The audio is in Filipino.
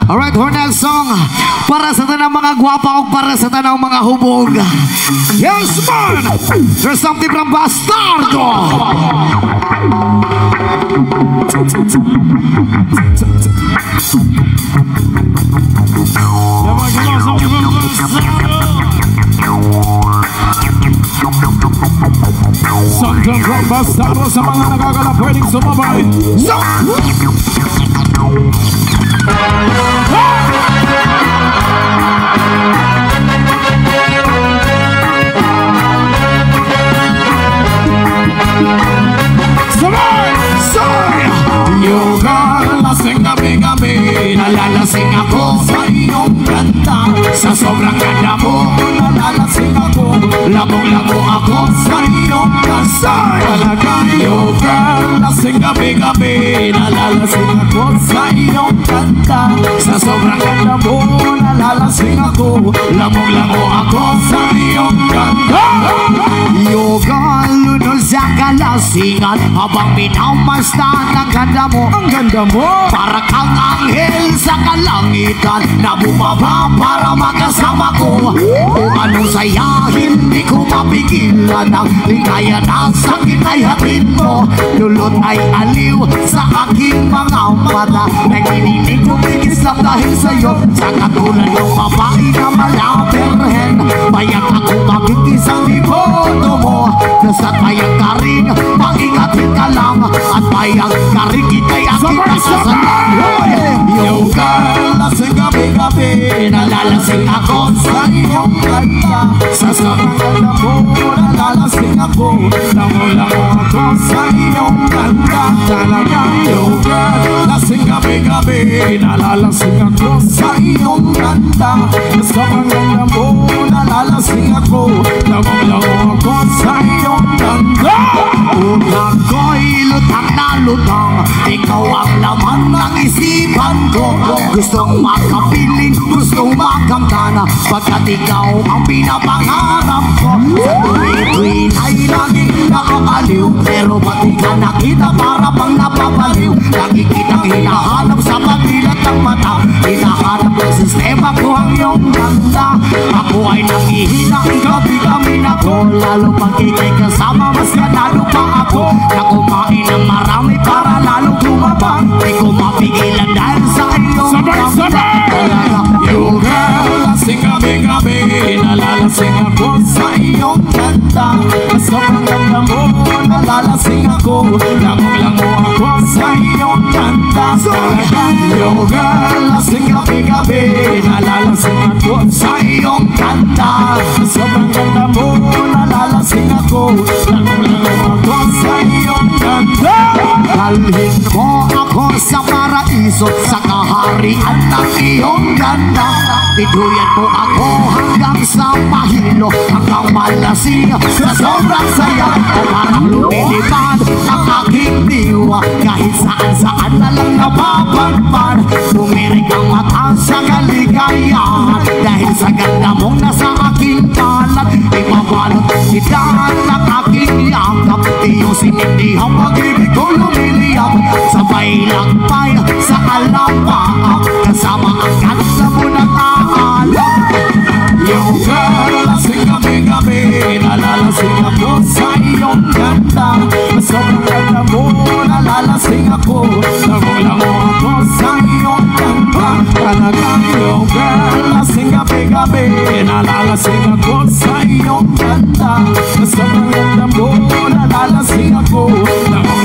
Alright, our next song para sa tanang mga gwapa o para sa tanang mga hubog. Yes man! There's something from Bastardo! Something from Bastardo sa mga nagagala pwedeng sumabay. Yung lasing gabi-gabi, nalalasing ako sa iyong kanta. Sa sobrang ganda mo, nalalasing ako, labong-labo ako sa iyong kanta. Yung lasing gabi-gabi, nalalasing ako sa iyong kanta. Sa sobrang ganda mo, nalalasing ako, labong-labo ako sa iyong kanta. Yoga, lunod sa kalasingan, habang minamasdan ang ganda mo. Ang ganda mo, para kang anghel sa kalangitan na bumaba para makasama ko. Kung anong saya, hindi ko mapigilan. Ang ligaya na sakit ay hatid mo. Lulot ay aliw sa aking mga mata. Nagininig ko bigis lang dahil sa'yo. Sa katulad ng babae na malaperhen, bayang ako magkikisang iboto mo. Kasa't bayang ka rin, mag-ingatin ka lang. At bayang ka rin, kita'y aking nakasalan. Yung lasing gabi-gabi, nalalasing ako sa iyong kanta. Sa sobrang ganda mo, nalalasing ako, lango-lango ako sa iyong kanta. Talagang yung lasing gabi-gabi, nalalasing ako sa iyong kanta. Sa sobrang ganda mo, nalalasing ako, lango-lango ako sa iyong kanta. Kung ako'y lutang na lutang, ikaw ang laman ng isipan ko. Gustong makapiling, gustong makamtana, pagkat ikaw ang pinapangarap ko. Sa tuwi-tuwi ay laging nakakaliw, pero pati ka nakita para pang napapaliw. Lagi kitang hinahanap sa pagilat ng mata, hinahanap ng sistema ko ang iyong ganda. Ako ay nangihina, ikaw bitamin ako, lalo pag ikay kasama mas kanalo pa ako. Na kumain ng marami para lalo kumabang, di ko mapigilan dahil sa iyong yung lasing gabi-gabi, nalalasing ako sa iyong kanta. Sobrang ganda mo, nalalasing ako, lango-lango ako sa iyong kanta. Yung lasing gabi-gabi, nalalasing ako sa iyong kanta. Sobrang ganda mo, nalalasing ako, lango-lango ako sa iyong kanta. Dalhin mo ako sa paraiso, sa kaharian ng iyong ganda. Piduyan mo ako hanggang sa mahilo, hanggang malasing sa sobrang saya. O parang lumilipad ang aking diwa, kahit saan-saan na lang napapagpad. Tumirik ang mata sa kaligayahan, dahil sa ganda mong nasa aking kalat. Ipabalot kita ng aking yakap, iyong sinindihang pag-ibig ko lumiliyap. Sabay lakbay sa alapaap, kasama ang ganda mo ng aalap. Yung lasing gabi-gabi, nalalasing ako sa iyong ganda. Sobrang ganda mo, nalalasing ako, lango-lango ako sa iyong ganda. Talagang yung lasing gabi-gabi, nalalasing ako sa iyong ganda. Sobrang ganda mo, nalalasing ako, lango